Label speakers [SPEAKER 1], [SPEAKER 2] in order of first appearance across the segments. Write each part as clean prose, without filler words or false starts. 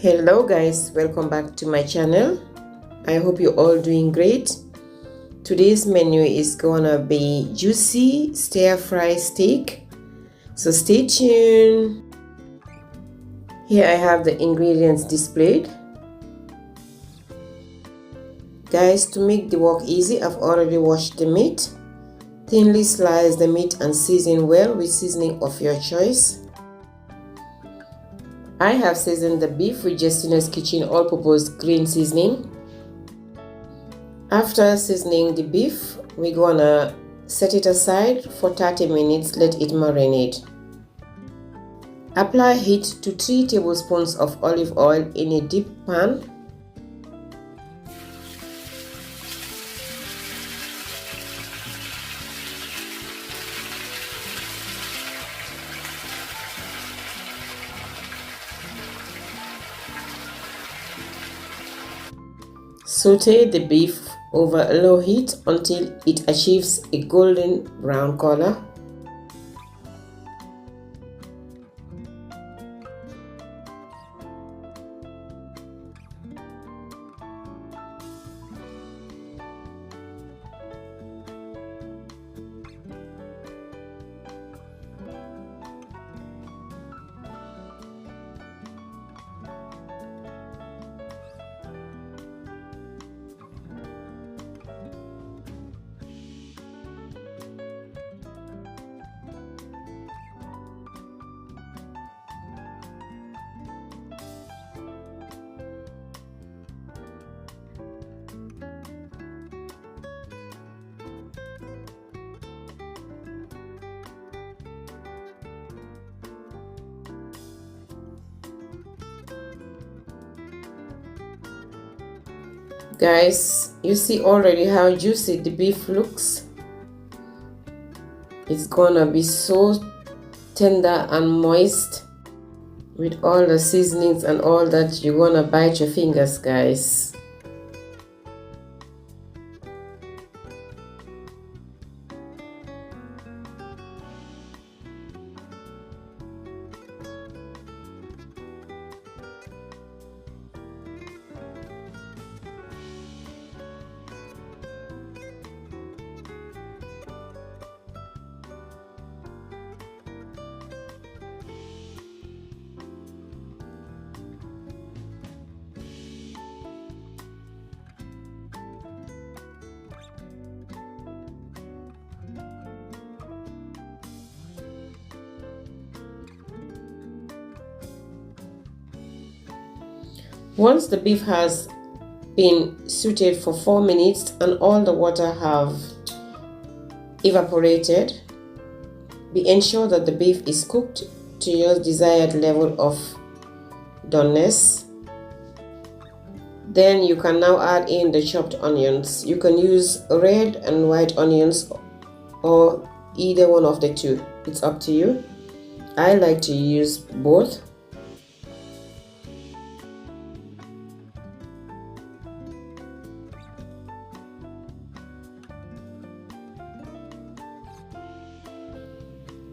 [SPEAKER 1] Hello guys, welcome back to my channel. I hope you're all doing great. Today's menu is gonna be juicy stir-fry steak, so stay tuned. Here I have the ingredients displayed. Guys, to make the work easy, I've already washed the meat. Thinly slice the meat and season well with seasoning of your choice. I have seasoned the beef with Jestina's Kitchen all-purpose green seasoning. After seasoning the beef, we're gonna set it aside for 30 minutes, let it marinate. Apply heat to 3 tablespoons of olive oil in a deep pan. Sauté the beef over low heat until it achieves a golden brown color. Guys, you see already how juicy the beef looks. It's gonna be so tender and moist with all the seasonings and all that. You're gonna bite your fingers, guys. Once the beef has been sauteed for 4 minutes and all the water have evaporated, be ensured that the beef is cooked to your desired level of doneness. Then you can now add in the chopped onions. You can use red and white onions or either one of the two. It's up to you. I like to use both.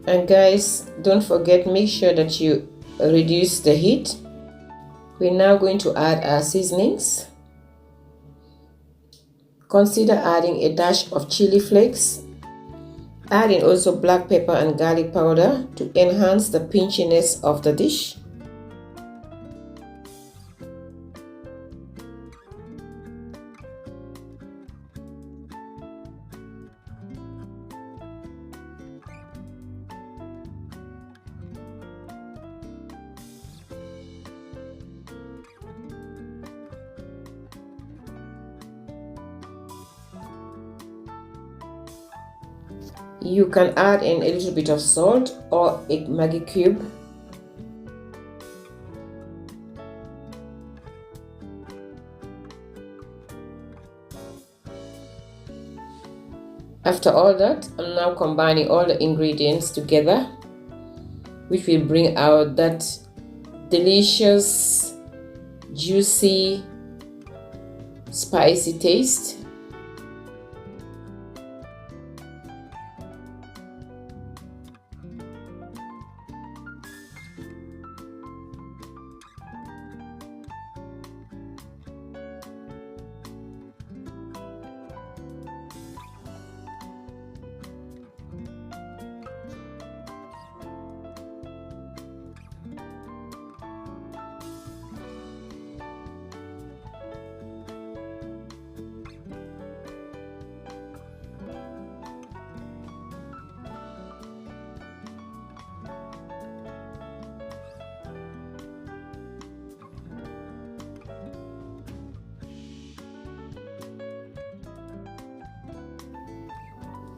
[SPEAKER 1] And guys, don't forget, make sure that you reduce the heat. We're now going to add our seasonings. Consider adding a dash of chili flakes. Add in also black pepper and garlic powder to enhance the pinchiness of the dish. You can add in a little bit of salt or a Maggi cube. After all that, I'm now combining all the ingredients together, which will bring out that delicious, juicy, spicy taste.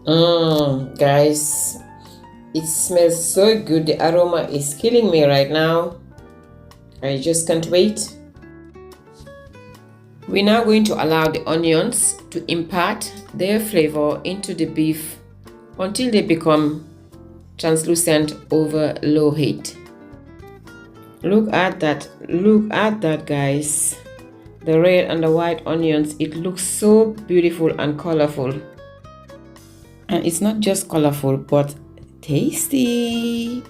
[SPEAKER 1] Guys, it smells so good. The aroma is killing me right now. I just can't wait. We're now going to allow the onions to impart their flavor into the beef until they become translucent over low heat. Look at that, guys. The red and the white onions, it looks so beautiful and colorful. And it's not just colorful, but tasty.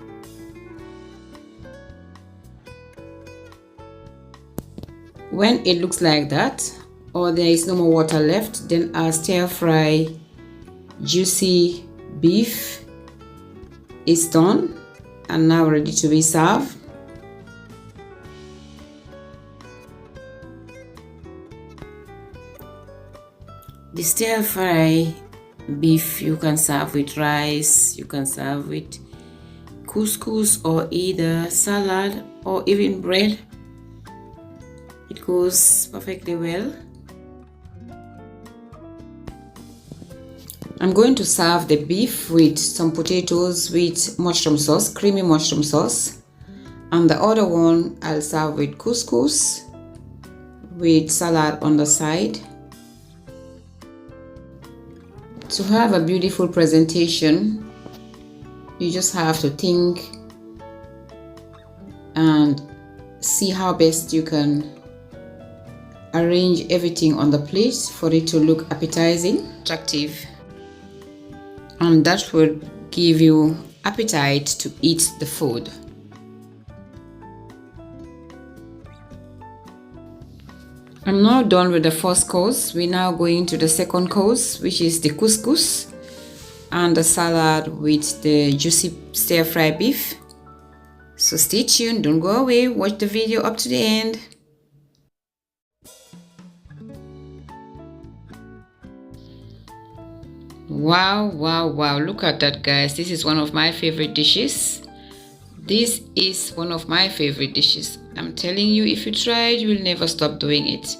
[SPEAKER 1] When it looks like that, or there is no more water left, then our stir fry juicy beef is done and now ready to be served. The stir fry beef you can serve with rice, you can serve with couscous or either salad or even bread. It goes perfectly well. I'm going to serve the beef with some potatoes with mushroom sauce, creamy mushroom sauce, and the other one I'll serve with couscous with salad on the side. To have a beautiful presentation, you just have to think and see how best you can arrange everything on the plate for it to look appetizing, attractive, and that will give you appetite to eat the food. I'm now done with the first course. We're now going to the second course, which is the couscous and the salad with the juicy stir fry beef. So stay tuned, don't go away, watch the video up to the end. Wow, look at that, guys. This is one of my favorite dishes. This is one of my favorite dishes. I'm telling you, if you try it, you will never stop doing it.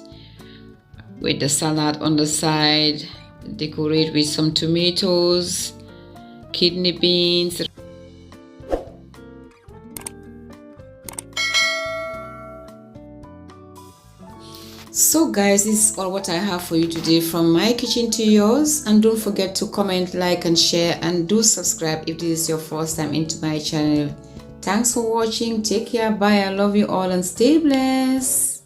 [SPEAKER 1] With the salad on the side, decorate with some tomatoes, kidney beans. So guys, this is all what I have for you today from my kitchen to yours, and don't forget to comment, like and share, and do subscribe if this is your first time into my channel. Thanks for watching. Take care. Bye. I love you all and stay blessed.